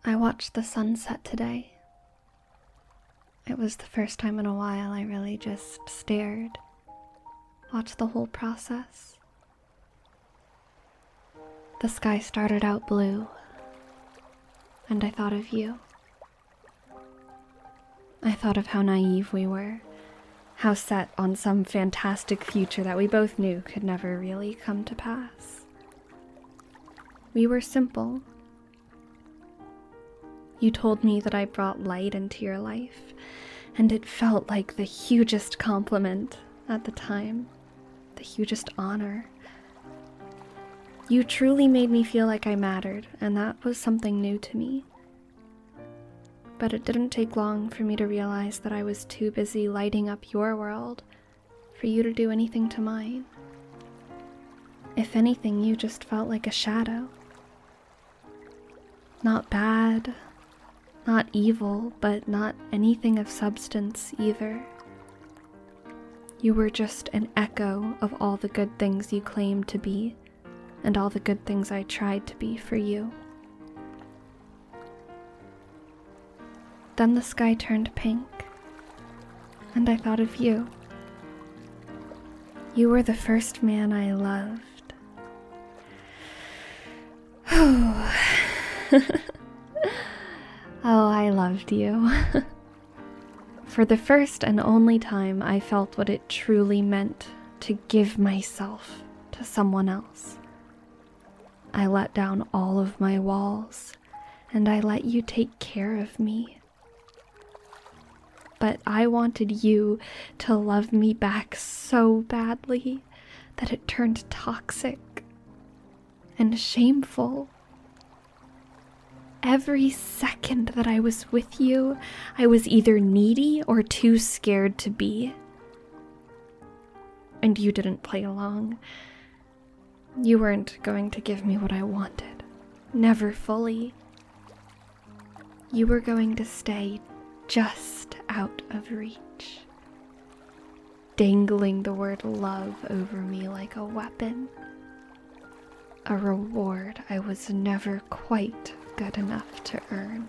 I watched the sunset today. It was the first time in a while I really just stared, watched the whole process. The sky started out blue, and I thought of you. I thought of how naive we were, how set on some fantastic future that we both knew could never really come to pass. We were simple. You told me that I brought light into your life, and it felt like the hugest compliment at the time, the hugest honor. You truly made me feel like I mattered, and that was something new to me. But it didn't take long for me to realize that I was too busy lighting up your world for you to do anything to mine. If anything, you just felt like a shadow. Not bad, not evil, but not anything of substance either. You were just an echo of all the good things you claimed to be, and all the good things I tried to be for you. Then the sky turned pink, and I thought of you. You were the first man I loved. Oh, I loved you. For the first and only time, I felt what it truly meant to give myself to someone else. I let down all of my walls, and I let you take care of me. But I wanted you to love me back so badly that it turned toxic and shameful. Every second that I was with you, I was either needy or too scared to be. And you didn't play along. You weren't going to give me what I wanted, never fully. You were going to stay just out of reach, dangling the word love over me like a weapon, a reward I was never quite good enough to earn.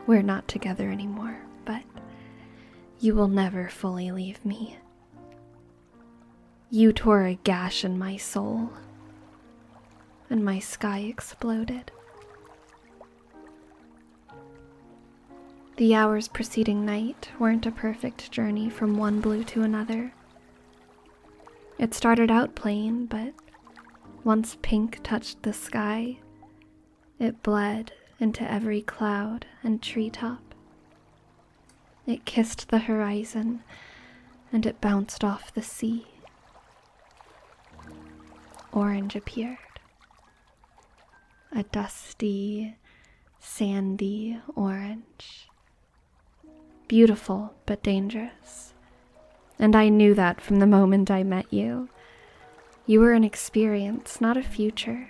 We're not together anymore, but you will never fully leave me. You tore a gash in my soul, and my sky exploded. The hours preceding night weren't a perfect journey from one blue to another. It started out plain, but once pink touched the sky, it bled into every cloud and treetop. It kissed the horizon, and it bounced off the sea. Orange appeared. A dusty, sandy orange. Beautiful but dangerous. And I knew that from the moment I met you. You were an experience, not a future.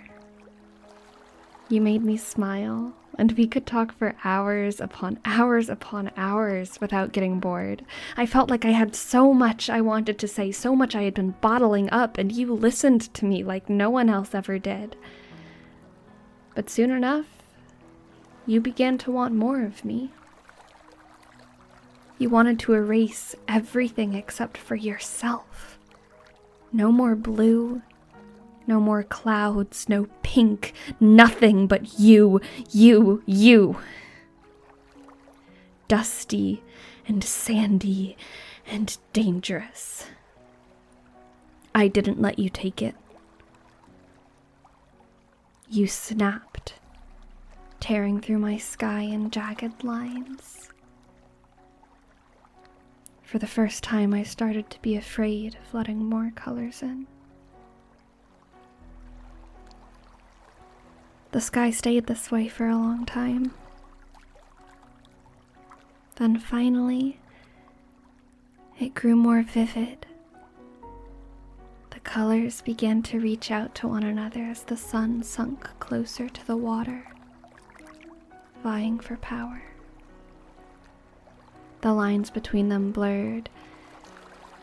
You made me smile, and we could talk for hours upon hours upon hours without getting bored. I felt like I had so much I wanted to say, so much I had been bottling up, and you listened to me like no one else ever did. But soon enough, you began to want more of me. You wanted to erase everything except for yourself. No more blue, no more clouds, no pink, nothing but you. Dusty and sandy and dangerous. I didn't let you take it. You snapped, tearing through my sky in jagged lines. For the first time, I started to be afraid of letting more colors in. The sky stayed this way for a long time. Then finally, it grew more vivid. The colors began to reach out to one another as the sun sunk closer to the water, vying for power. The lines between them blurred,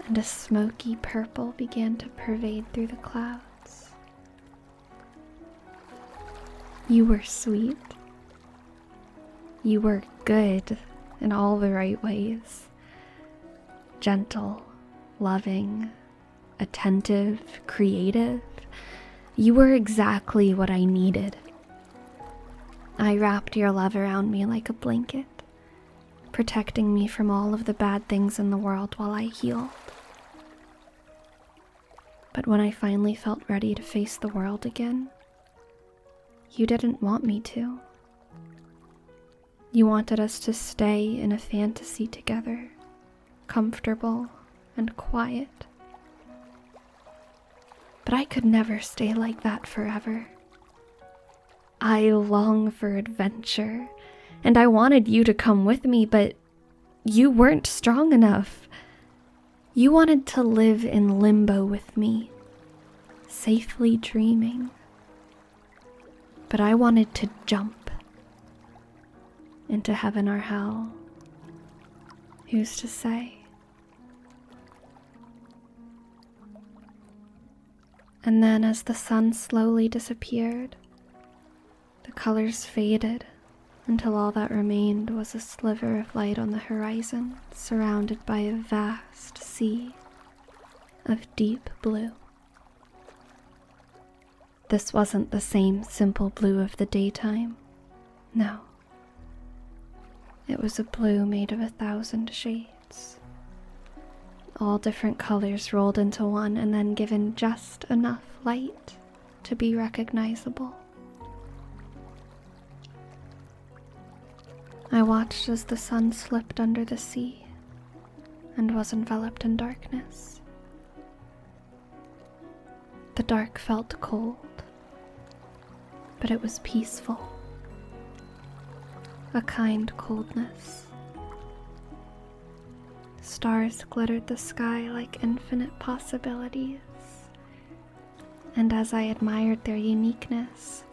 and a smoky purple began to pervade through the clouds. You were sweet. You were good in all the right ways. Gentle, loving, attentive, creative. You were exactly what I needed. I wrapped your love around me like a blanket, protecting me from all of the bad things in the world while I healed. But when I finally felt ready to face the world again, you didn't want me to. You wanted us to stay in a fantasy together, comfortable and quiet. But I could never stay like that forever. I long for adventure, and I wanted you to come with me, but you weren't strong enough. You wanted to live in limbo with me, safely dreaming. But I wanted to jump into heaven or hell. Who's to say? And then as the sun slowly disappeared, the colors faded until all that remained was a sliver of light on the horizon, surrounded by a vast sea of deep blue. This wasn't the same simple blue of the daytime. No. It was a blue made of 1,000 shades. All different colors rolled into one and then given just enough light to be recognizable. I watched as the sun slipped under the sea and was enveloped in darkness. The dark felt cold, but it was peaceful. A kind coldness. Stars glittered the sky like infinite possibilities, and as I admired their uniqueness,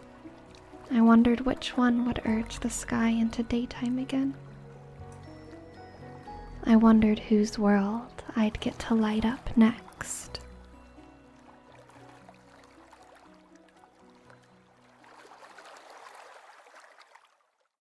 I wondered which one would urge the sky into daytime again. I wondered whose world I'd get to light up next.